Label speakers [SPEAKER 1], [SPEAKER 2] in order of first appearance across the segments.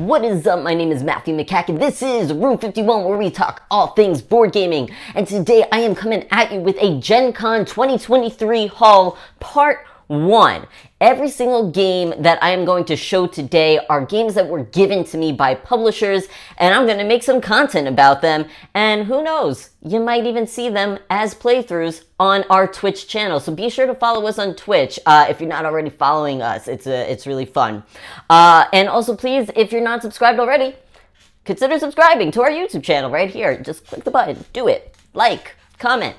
[SPEAKER 1] What is up? My name is Matthew Makak, and this is Room 51, where we talk all things board gaming. And today I am coming at you with a Gen Con 2023 haul part 1. Every single game that I am going to show today are games that were given to me by publishers, and I'm going to make some content about them. And who knows, you might even see them as playthroughs on our Twitch channel. So be sure to follow us on Twitch if you're not already following us. It's really fun. And also, please, if you're not subscribed already, consider subscribing to our YouTube channel right here. Just click the button, do it, like, comment,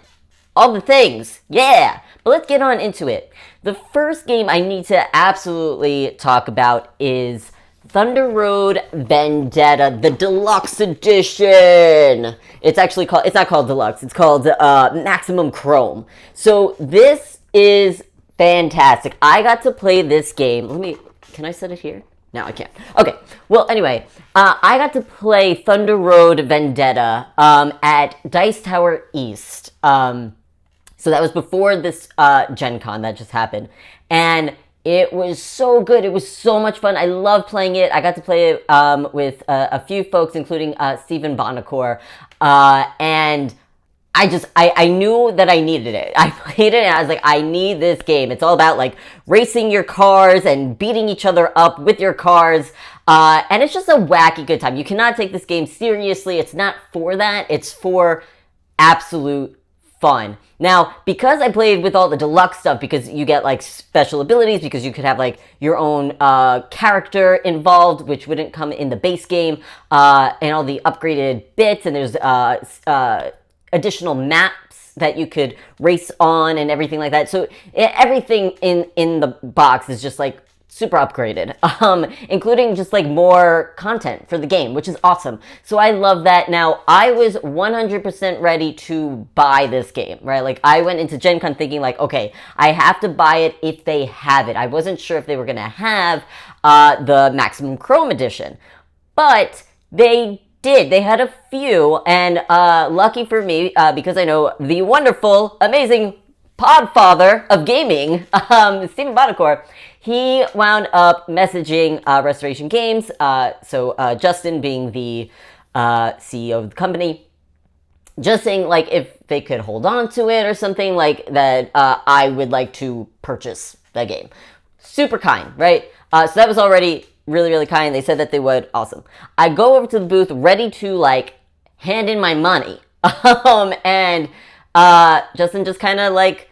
[SPEAKER 1] all the things. Yeah. But let's get on into it. The first game I need to absolutely talk about is Thunder Road Vendetta, the Deluxe Edition. It's not called Deluxe, it's called Maximum Chrome. So this is fantastic. I got to play this game. Can I set it here? No, I can't. Okay. Well, anyway, I got to play Thunder Road Vendetta at Dice Tower East. So that was before this Gen Con that just happened. And it was so good. It was so much fun. I love playing it. I got to play it with a few folks, including Stephen Bonacore. And I knew that I needed it. I played it and I was like, I need this game. It's all about like racing your cars and beating each other up with your cars. And it's just a wacky good time. You cannot take this game seriously. It's not for that. It's for absolute fun. Now, because I played with all the deluxe stuff, because you get like special abilities, because you could have like your own character involved, which wouldn't come in the base game, and all the upgraded bits, and there's additional maps that you could race on and everything like that. So everything in the box is just like super upgraded, including just like more content for the game, which is awesome. So I love that. Now, I was 100% ready to buy this game, right? Like I went into Gen Con thinking like, okay, I have to buy it if they have it. I wasn't sure if they were going to have the Maximum Chrome edition, but they did. They had a few, and lucky for me, because I know the wonderful, amazing podfather of gaming, Stephen Bonacore, he wound up messaging Restoration Games, so Justin being the CEO of the company, just saying like if they could hold on to it or something like that, I would like to purchase the game. Super kind, right? So that was already really, really kind. They said that they would. Awesome. I go over to the booth ready to like hand in my money. And Justin just kind of like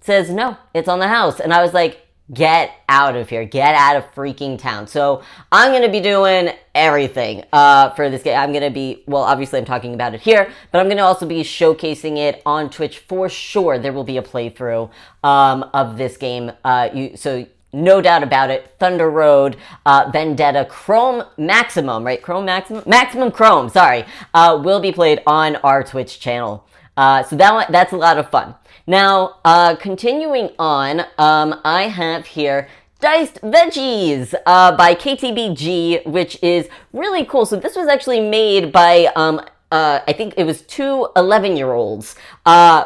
[SPEAKER 1] says, no, it's on the house. And I was like, get out of here. Get out of freaking town. So I'm going to be doing everything for this game. I'm going to be, well, obviously I'm talking about it here, but I'm going to also be showcasing it on Twitch for sure. There will be a playthrough of this game. So no doubt about it. Thunder Road Vendetta Chrome Maximum, right? Maximum Chrome, sorry, will be played on our Twitch channel. So that's a lot of fun. Now, continuing on, I have here Diced Veggies by KTBG, which is really cool. So this was actually made by, I think it was 2 11-year-olds,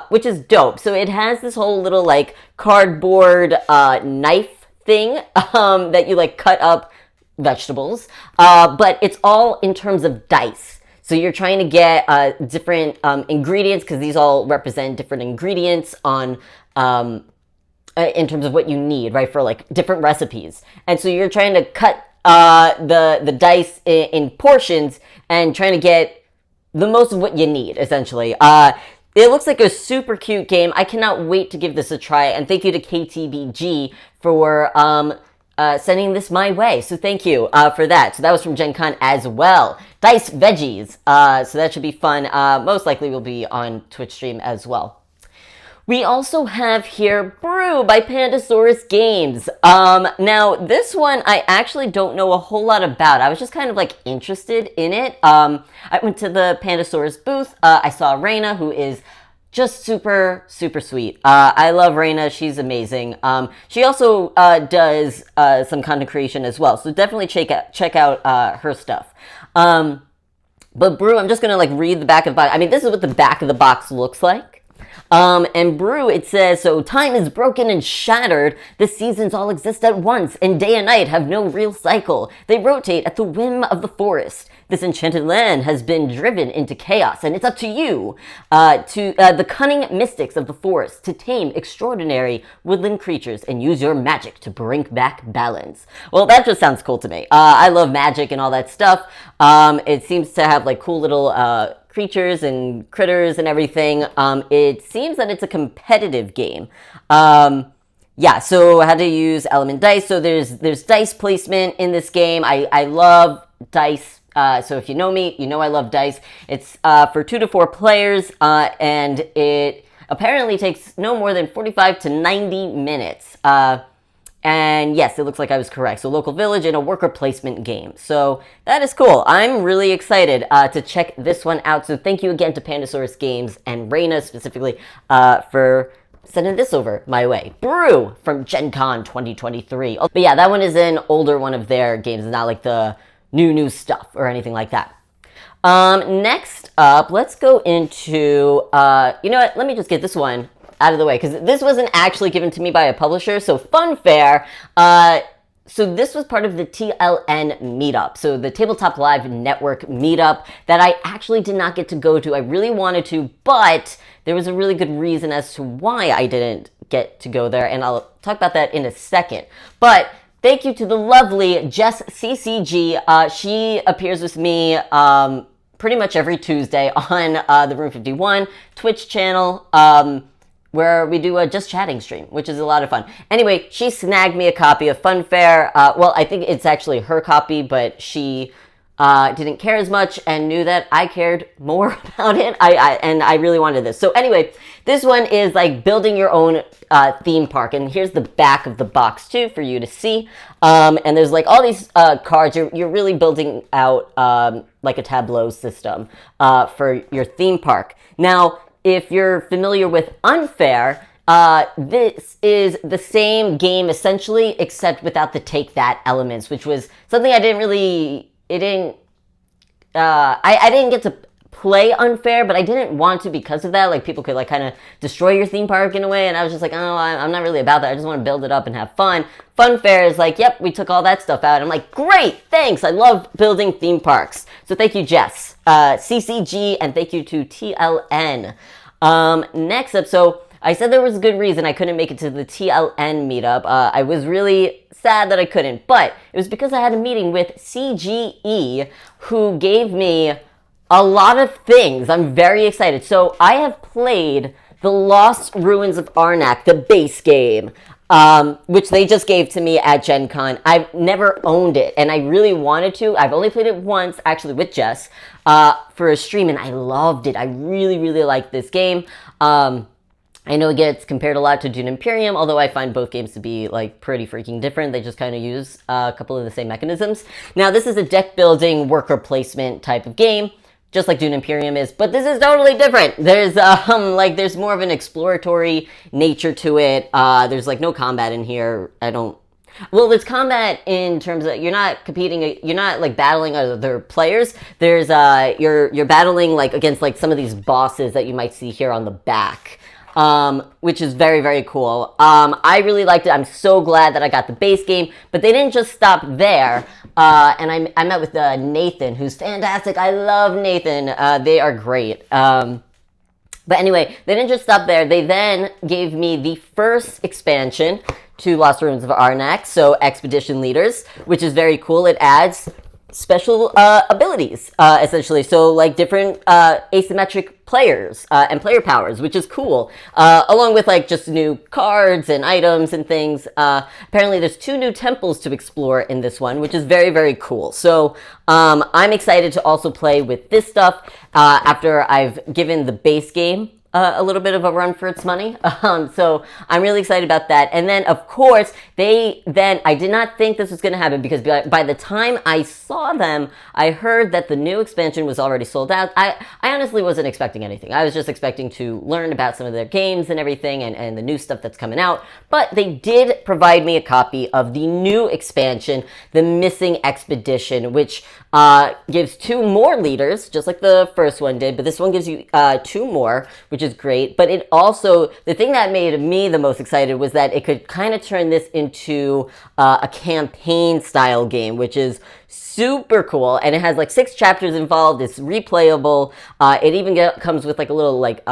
[SPEAKER 1] which is dope. So it has this whole little like cardboard knife thing that you like cut up vegetables, but it's all in terms of dice. So you're trying to get different ingredients, because these all represent different ingredients on in terms of what you need, right, for like different recipes. And so you're trying to cut the dice in portions and trying to get the most of what you need, essentially. It looks like a super cute game. I cannot wait to give this a try. And thank you to KTBG for sending this my way. So thank you for that. So that was from Gen Con as well. Dice Veggies. So that should be fun. Most likely will be on Twitch stream as well. We also have here Brew by Pandasaurus Games. Now, this one I actually don't know a whole lot about. I was just kind of like interested in it. I went to the Pandasaurus booth. I saw Raina, who is just super, super sweet. I love Raina. She's amazing. She also does some content creation as well. So definitely check out her stuff. But Brew, I'm just going to like read the back of the box. I mean, this is what the back of the box looks like. And Brew, it says, so time is broken and shattered. The seasons all exist at once, and day and night have no real cycle. They rotate at the whim of the forest. This enchanted land has been driven into chaos, and it's up to you, the cunning mystics of the forest, to tame extraordinary woodland creatures and use your magic to bring back balance. Well, that just sounds cool to me. I love magic and all that stuff. It seems to have like cool little creatures and critters and everything. It seems that it's a competitive game. Yeah, so how to use element dice. So there's dice placement in this game. I love dice. So if you know me, you know I love dice. It's for 2 to 4 players, and it apparently takes no more than 45 to 90 minutes. And yes, it looks like I was correct. So local village and a worker placement game. So that is cool. I'm really excited to check this one out. So thank you again to Pandasaurus Games and Reina specifically for sending this over my way. Brew from Gen Con 2023. But yeah, that one is an older one of their games. It's not like the new stuff or anything like that. Next up, let's go into, you know what, let me just get this one out of the way, because this wasn't actually given to me by a publisher. So Funfair, so this was part of the TLN meetup, so the Tabletop Live Network meetup that I actually did not get to go to. I really wanted to, but there was a really good reason as to why I didn't get to go there, and I'll talk about that in a second. But thank you to the lovely Jess CCG. She appears with me pretty much every Tuesday on the Room 51 Twitch channel, where we do a just chatting stream, which is a lot of fun. Anyway, she snagged me a copy of Funfair. Well, I think it's actually her copy, but she didn't care as much and knew that I cared more about it. And I really wanted this. So anyway, this one is like building your own theme park. And here's the back of the box too for you to see. And there's like all these cards. You're really building out like a tableau system for your theme park. Now, if you're familiar with Unfair, this is the same game essentially, except without the take that elements, which was something I didn't really, I didn't get to play Unfair, but I didn't want to because of that. Like, people could like kind of destroy your theme park in a way, and I was just like, oh, I'm not really about that. I just want to build it up and have fun. Funfair is like, yep, we took all that stuff out. I'm like, great, thanks. I love building theme parks. So thank you, Jess, CCG, and thank you to TLN. Next up, so I said there was a good reason I couldn't make it to the TLN meetup. I was really sad that I couldn't, but it was because I had a meeting with CGE, who gave me a lot of things. I'm very excited. So I have played The Lost Ruins of Arnak, the base game, which they just gave to me at Gen Con. I've never owned it, and I really wanted to. I've only played it once, actually, with Jess, for a stream, and I loved it. I really, really like this game. I know it gets compared a lot to Dune Imperium, although I find both games to be like pretty freaking different. They just kind of use a couple of the same mechanisms. Now, this is a deck building, worker placement type of game, just like Dune Imperium is, but this is totally different. There's there's more of an exploratory nature to it. There's like no combat in here. Well, there's combat in terms of you're not competing, you're not like battling other players. There's you're battling like against like some of these bosses that you might see here on the back. Which is very, very cool. I really liked it. I'm so glad that I got the base game, but they didn't just stop there. And I met with Nathan, who's fantastic. I love Nathan. They are great. But anyway, they didn't just stop there. They then gave me the first expansion to Lost Ruins of Arnak, so Expedition Leaders, which is very cool. It adds special abilities, essentially. So like different asymmetric players and player powers, which is cool. Along with like just new cards and items and things. Apparently there's 2 new temples to explore in this one, which is very, very cool. So I'm excited to also play with this stuff after I've given the base game a little bit of a run for its money. So I'm really excited about that. And then, of course, I did not think this was going to happen because by the time I saw them, I heard that the new expansion was already sold out. I honestly wasn't expecting anything. I was just expecting to learn about some of their games and everything and the new stuff that's coming out. But they did provide me a copy of the new expansion, The Missing Expedition, which gives 2 more leaders, just like the first one did. But this one gives you 2 more, which which is great. But it also, the thing that made me the most excited was that it could kind of turn this into a campaign style game, which is super cool. And it has like 6 chapters involved. It's replayable. It even comes with like a little like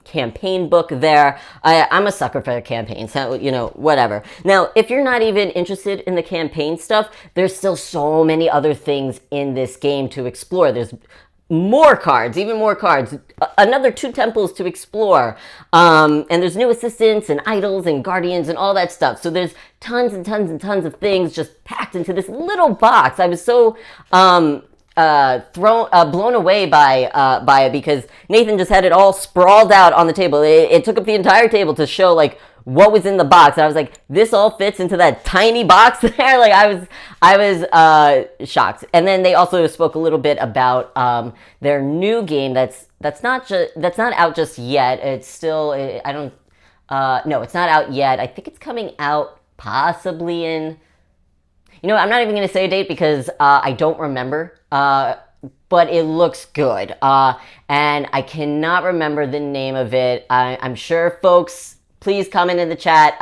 [SPEAKER 1] campaign book there. I'm a sucker for campaigns, so, you know, whatever. Now, if you're not even interested in the campaign stuff, there's still so many other things in this game to explore. There's more cards, even more cards, another 2 temples to explore, and there's new assistants and idols and guardians and all that stuff. So there's tons and tons and tons of things just packed into this little box. I was so blown away by it, because Nathan just had it all sprawled out on the table. It took up the entire table to show like what was in the box. I was like, this all fits into that tiny box there. Like I was shocked. And then they also spoke a little bit about their new game that's not out just yet. It's still no, it's not out yet. I think it's coming out possibly in, you know, I'm not even going to say a date because I don't remember. But it looks good. And I cannot remember the name of it. I'm sure folks, please comment in the chat.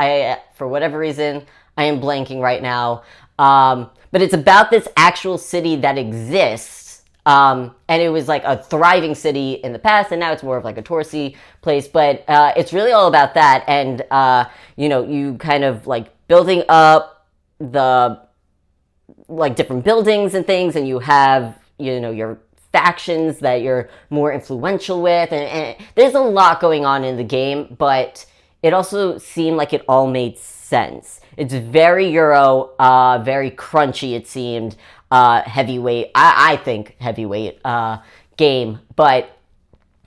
[SPEAKER 1] For whatever reason, I am blanking right now. But it's about this actual city that exists. And it was like a thriving city in the past, and now it's more of like a touristy place. But it's really all about that. And, you know, you kind of like building up the like different buildings and things, and you have, you know, your factions that you're more influential with. And there's a lot going on in the game, but it also seemed like it all made sense. It's very Euro, very crunchy, it seemed, heavyweight, I think heavyweight game, but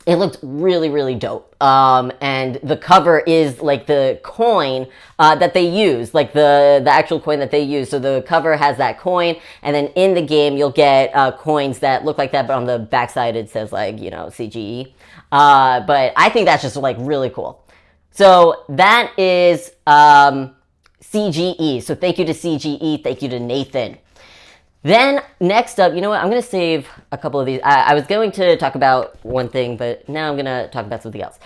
[SPEAKER 1] it looked really, really dope. And the cover is like the coin that they use, like the actual coin that they use. So the cover has that coin, and then in the game you'll get coins that look like that, but on the backside it says like, you know, CGE. But I think that's just like really cool. So that is CGE. So thank you to CGE. Thank you to Nathan. Then next up, you know what? I'm going to save a couple of these. I was going to talk about one thing, but now I'm going to talk about something else.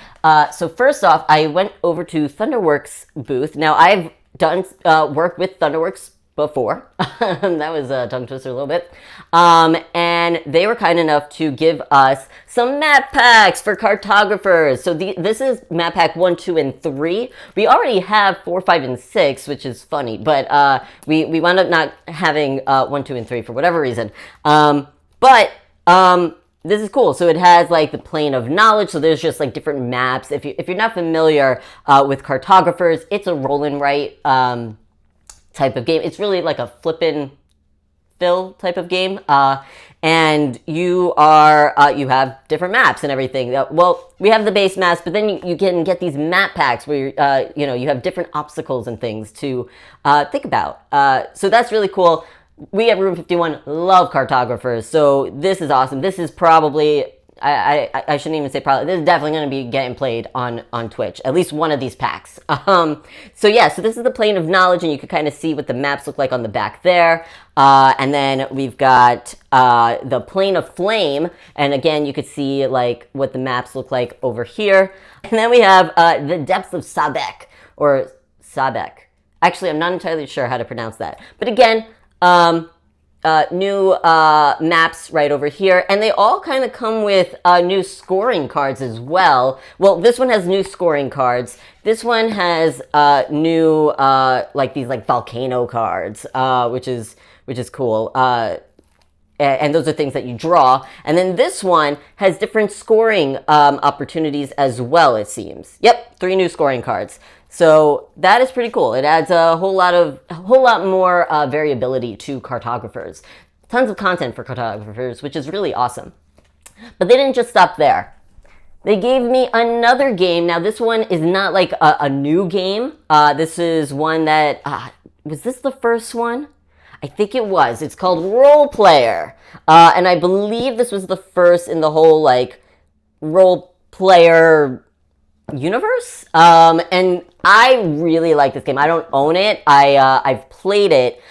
[SPEAKER 1] So first off, I went over to Thunderworks booth. Now, I've done work with Thunderworks before. That was a tongue twister a little bit. And they were kind enough to give us some map packs for cartographers. So this is map pack 1, 2, and 3. We already have 4, 5, and 6, which is funny, but we wound up not having 1, 2, and 3 for whatever reason. But this is cool. So it has like the plane of knowledge. So there's just like different maps. If you're not familiar with cartographers, it's a roll and write type of game. It's really like a flippin' fill type of game. And you have different maps and everything. Well, we have the base maps, but then you can get these map packs where you know, you have different obstacles and things to think about. So that's really cool. We at Room 51 love cartographers, so this is awesome. This is probably, I shouldn't even say probably, this is definitely going to be getting played on Twitch, at least one of these packs. So yeah, so this is the plane of knowledge, and you can kind of see what the maps look like on the back there. And then we've got the plane of flame, and again, you could see like what the maps look like over here. And then we have the depths of Sabek, or Sabek. Actually, I'm not entirely sure how to pronounce that. But again, new maps right over here, and they all kind of come with new scoring cards as well. Well, this one has new scoring cards. This one has new like these like volcano cards, which is cool. And those are things that you draw. And then this one has different scoring opportunities as well, it seems. Yep, 3 new scoring cards. So that is pretty cool. It adds a whole lot more variability to cartographers. Tons of content for cartographers, which is really awesome. But they didn't just stop there. They gave me another game. Now this one is not like a new game. This is one that, was this the first one? I think it was. It's called Role Player. And I believe this was the first in the whole like role player universe. And I really like this game. I don't own it. I've played it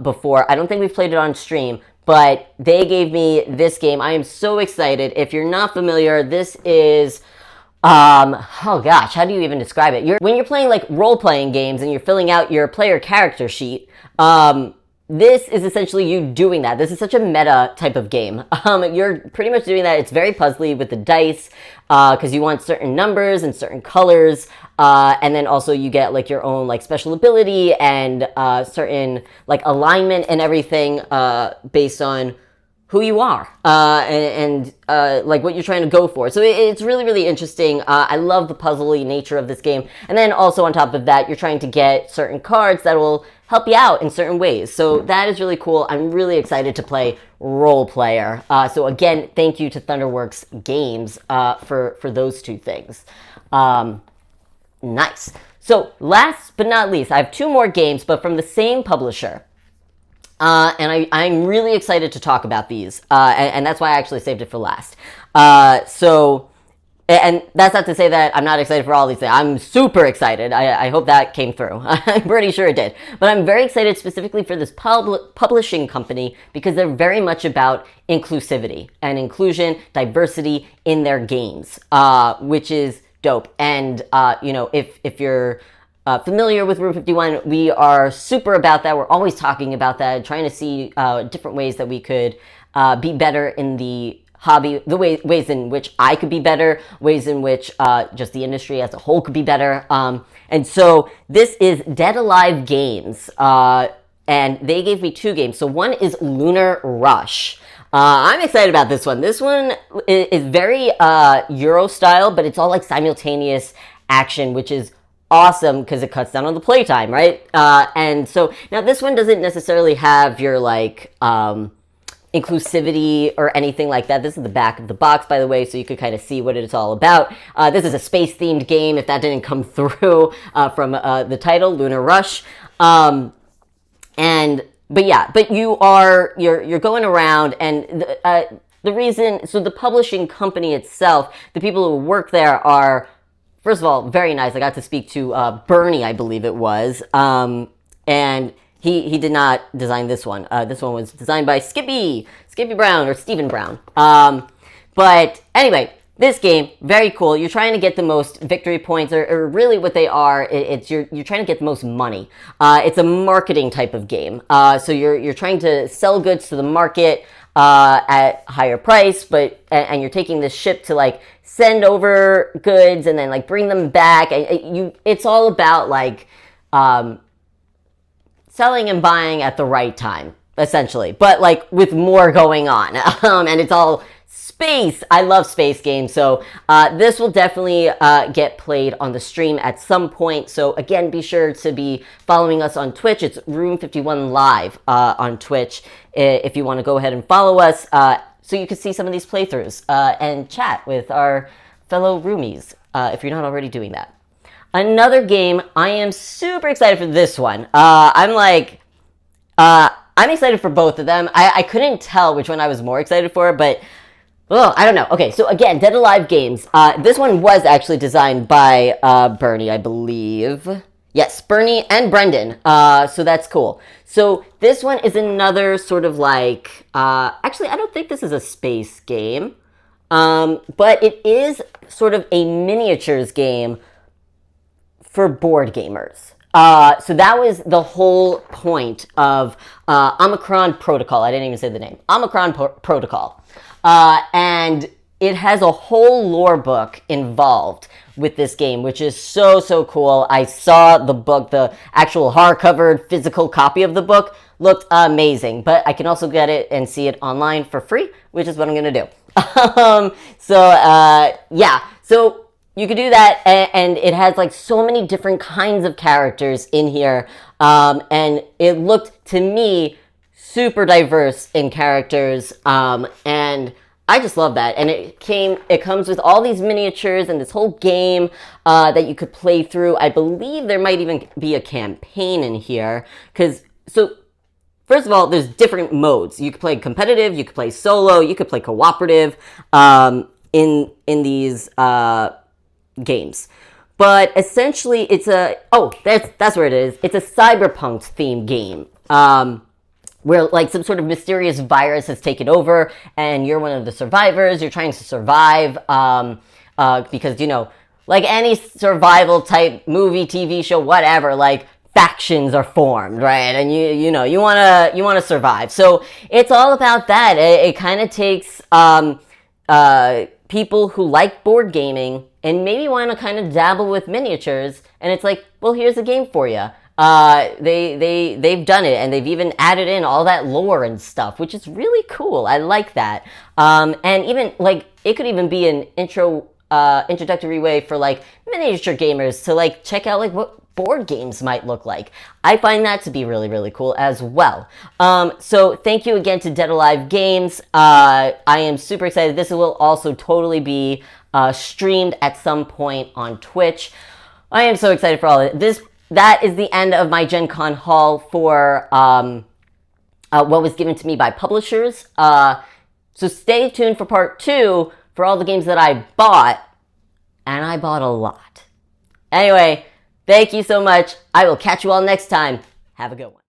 [SPEAKER 1] before. I don't think we've played it on stream, but they gave me this game. I am so excited. If you're not familiar, this is Oh gosh, how do you even describe it? When you're playing like role-playing games and you're filling out your player character sheet, this is essentially you doing that. This is such a meta type of game. You're pretty much doing that. It's very puzzly with the dice, because you want certain numbers and certain colors, and then also you get like your own like special ability and certain like alignment and everything based on who you are and like what you're trying to go for. So it's really, really interesting. I love the puzzly nature of this game. And then also on top of that, you're trying to get certain cards that will help you out in certain ways. So that is really cool. I'm really excited to play Role Player. So again, thank you to Thunderworks Games for those two things. Nice. So last but not least, I have two more games, but from the same publisher. And I'm really excited to talk about these, and that's why I actually saved it for last. And that's not to say that I'm not excited for all these things. I'm super excited. I hope that came through. I'm pretty sure it did. But I'm very excited specifically for this publishing company because they're very much about inclusivity and inclusion, diversity in their games, which is dope. And, if you're familiar with Room 51, we are super about that. We're always talking about that, trying to see different ways that we could be better in the hobby, the ways in which I could be better, ways in which just the industry as a whole could be better. And so this is Dead Alive Games, and they gave me two games. So one is Lunar Rush. I'm excited about this one. This one is very Euro style, but it's all like simultaneous action, which is awesome because it cuts down on the playtime, right? And so now this one doesn't necessarily have your like inclusivity or anything like that. This is the back of the box, by the way, so you could kind of see what it's all about. This is a space-themed game, if that didn't come through from the title, Lunar Rush. But you're going around, and the reason, so the publishing company itself, the people who work there are, first of all, very nice. I got to speak to Bernie, I believe it was, and he did not design this one. This one was designed by Skippy Brown, or Stephen Brown. But anyway, this game, very cool. You're trying to get the most victory points, or really what they are, you're trying to get the most money. It's a marketing type of game. So you're trying to sell goods to the market at higher price, and you're taking this ship to like send over goods and then like bring them back. It's all about like selling and buying at the right time, essentially, but like with more going on. And it's all space. I love space games, so this will definitely get played on the stream at some point. So again, be sure to be following us on Twitch. It's Room 51 Live on Twitch if you want to go ahead and follow us, so you can see some of these playthroughs and chat with our fellow roomies if you're not already doing that. Another game, I am super excited for this one. I'm excited for both of them. I couldn't tell which one I was more excited for, but I don't know. Okay, so again, Dead Alive Games. This one was actually designed by Bernie, I believe. Yes, Bernie and Brendan. So that's cool. So this one is another sort of like, actually, I don't think this is a space game, but it is sort of a miniatures game for board gamers. So that was the whole point of Omnicron Protocol. I didn't even say the name. Omnicron Protocol. And it has a whole lore book involved with this game, which is so, so cool. I saw the book, the actual hardcover physical copy of the book looked amazing, but I can also get it and see it online for free, which is what I'm going to do. So you could do that, and it has like so many different kinds of characters in here, and it looked to me super diverse in characters, and I just love that. And it comes with all these miniatures and this whole game that you could play through. I believe there might even be a campaign in here, so first of all, there's different modes. You could play competitive, you could play solo, you could play cooperative in these games. But essentially it's that's where it is. It's a cyberpunk themed game. Where like some sort of mysterious virus has taken over and you're one of the survivors. You're trying to survive because, you know, like any survival type movie, TV show, whatever, like factions are formed, right? And you know, you wanna survive. So it's all about that. It kind of takes people who like board gaming and maybe want to kind of dabble with miniatures, and it's like, well, here's a game for you. They've done it, and they've even added in all that lore and stuff, which is really cool. I like that. And even like it could even be an introductory way for like miniature gamers to like check out like what board games might look like. I find that to be really, really cool as well. So thank you again to Dead Alive Games. I am super excited. This will also totally be streamed at some point on Twitch. I am so excited for all of this. That is the end of my Gen Con haul for what was given to me by publishers. So stay tuned for part 2 for all the games that I bought, and I bought a lot. Anyway, thank you so much. I will catch you all next time. Have a good one.